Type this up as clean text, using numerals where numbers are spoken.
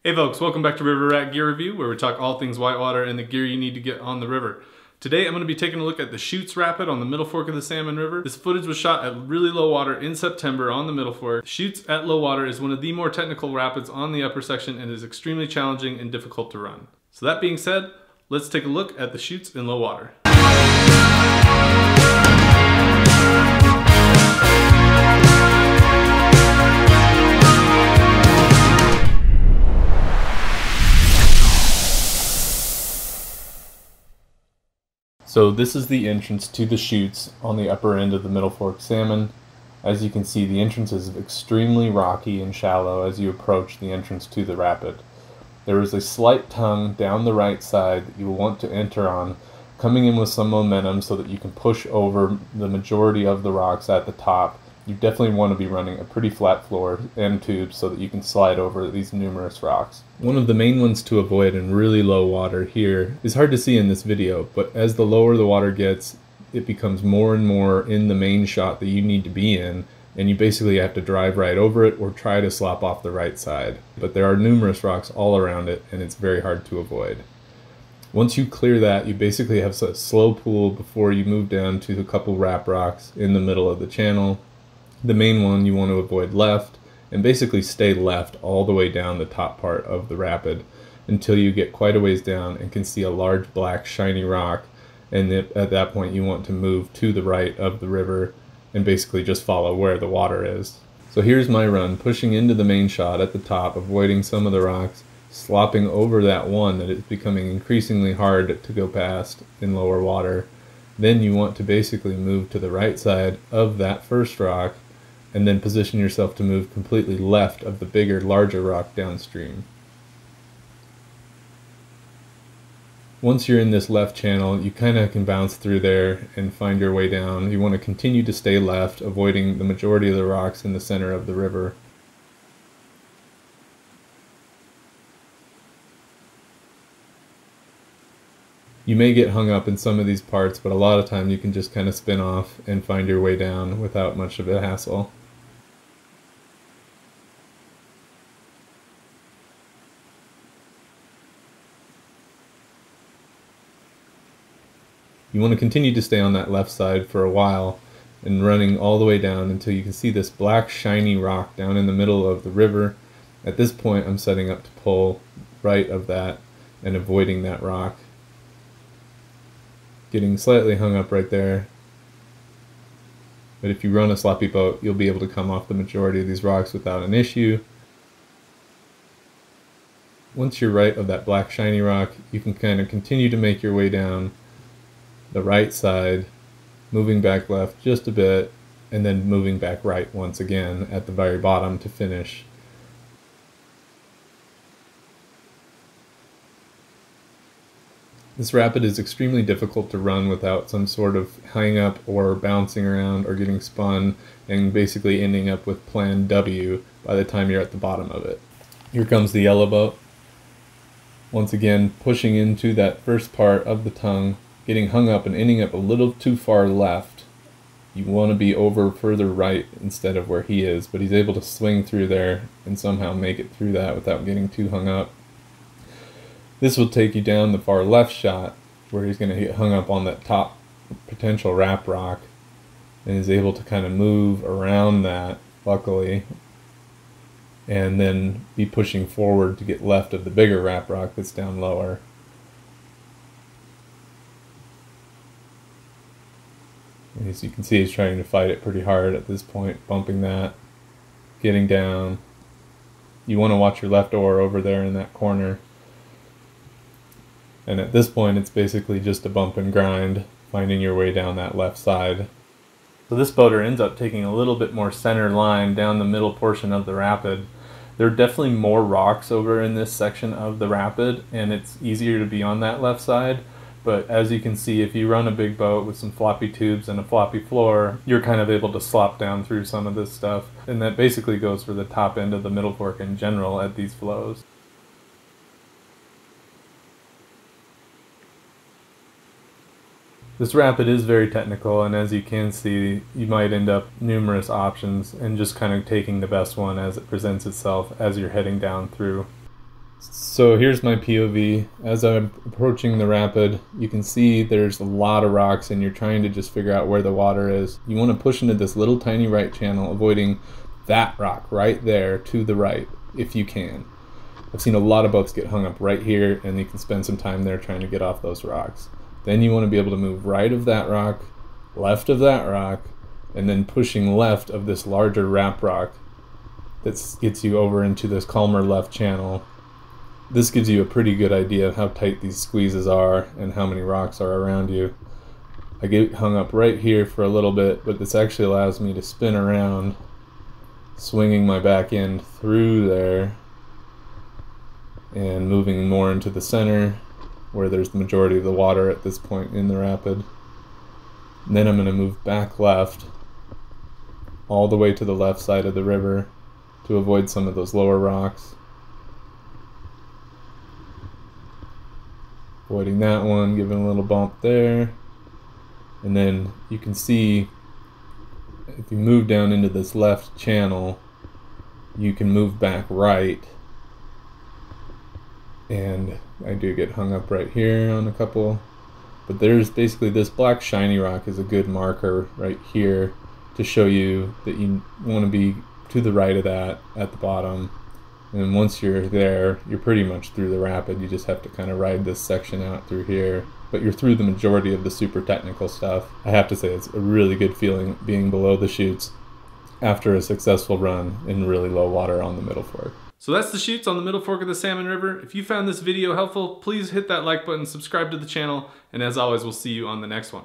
Hey folks, welcome back to River Rat Gear Review, where we talk all things whitewater and the gear you need to get on the river. Today I'm going to be taking a look at the Chutes Rapid on the Middle Fork of the Salmon River. This footage was shot at really low water in September on the Middle Fork. Chutes at low water is one of the more technical rapids on the upper section and is extremely challenging and difficult to run. So that being said, let's take a look at the chutes in low water. So this is the entrance to the chutes on the upper end of the Middle Fork Salmon. As you can see, the entrance is extremely rocky and shallow as you approach the entrance to the rapid. There is a slight tongue down the right side that you will want to enter on, coming in with some momentum so that you can push over the majority of the rocks at the top. You definitely want to be running a pretty flat floor and tubes so that you can slide over these numerous rocks. One of the main ones to avoid in really low water here is hard to see in this video, but as the lower the water gets, it becomes more and more in the main shot that you need to be in, and you basically have to drive right over it or try to slop off the right side. But there are numerous rocks all around it, and it's very hard to avoid. Once you clear that, you basically have a slow pool before you move down to a couple wrap rocks in the middle of the channel. The main one you want to avoid left, and basically stay left all the way down the top part of the rapid until you get quite a ways down and can see a large black shiny rock, and at that point you want to move to the right of the river and basically just follow where the water is. So here's my run, pushing into the main shot at the top, avoiding some of the rocks, slopping over that one that is becoming increasingly hard to go past in lower water. Then you want to basically move to the right side of that first rock and then position yourself to move completely left of the bigger, larger rock downstream. Once you're in this left channel, you kind of can bounce through there and find your way down. You want to continue to stay left, avoiding the majority of the rocks in the center of the river. You may get hung up in some of these parts, but a lot of time you can just kind of spin off and find your way down without much of a hassle. You want to continue to stay on that left side for a while and running all the way down until you can see this black shiny rock down in the middle of the river. At this point I'm setting up to pull right of that and avoiding that rock. Getting slightly hung up right there. But if you run a sloppy boat, you'll be able to come off the majority of these rocks without an issue. Once you're right of that black shiny rock, you can kind of continue to make your way down the right side, moving back left just a bit, and then moving back right once again at the very bottom to finish. This rapid is extremely difficult to run without some sort of hang up or bouncing around or getting spun and basically ending up with plan W by the time you're at the bottom of it. Here comes the yellow boat. Once again, pushing into that first part of the tongue, getting hung up and ending up a little too far left. You want to be over further right instead of where he is, but he's able to swing through there and somehow make it through that without getting too hung up. This will take you down the far left shot where he's going to get hung up on that top potential wrap rock and is able to kind of move around that, luckily, and then be pushing forward to get left of the bigger wrap rock that's down lower. As you can see, he's trying to fight it pretty hard at this point, bumping that, getting down. You want to watch your left oar over there in that corner. And at this point, it's basically just a bump and grind, finding your way down that left side. So this boater ends up taking a little bit more center line down the middle portion of the rapid. There are definitely more rocks over in this section of the rapid, and it's easier to be on that left side. But as you can see, if you run a big boat with some floppy tubes and a floppy floor, you're kind of able to slop down through some of this stuff. And that basically goes for the top end of the Middle Fork in general at these flows. This rapid is very technical, and as you can see, you might end up numerous options and just kind of taking the best one as it presents itself as you're heading down through. So here's my POV. As I'm approaching the rapid, you can see there's a lot of rocks and you're trying to just figure out where the water is. You want to push into this little tiny right channel, avoiding that rock right there to the right if you can. I've seen a lot of boats get hung up right here, and you can spend some time there trying to get off those rocks. Then you want to be able to move right of that rock, left of that rock, and then pushing left of this larger wrap rock that gets you over into this calmer left channel. This gives you a pretty good idea of how tight these squeezes are and how many rocks are around you. I get hung up right here for a little bit, but this actually allows me to spin around, swinging my back end through there and moving more into the center where there's the majority of the water at this point in the rapid. And then I'm going to move back left all the way to the left side of the river to avoid some of those lower rocks. Avoiding that one, giving a little bump there. And then you can see if you move down into this left channel, you can move back right. And I do get hung up right here on a couple. But there's basically this black shiny rock is a good marker right here to show you that you want to be to the right of that at the bottom. And once you're there, you're pretty much through the rapid. You just have to kind of ride this section out through here. But you're through the majority of the super technical stuff. I have to say it's a really good feeling being below the chutes after a successful run in really low water on the Middle Fork. So that's the chutes on the Middle Fork of the Salmon River. If you found this video helpful, please hit that like button, subscribe to the channel, and as always, we'll see you on the next one.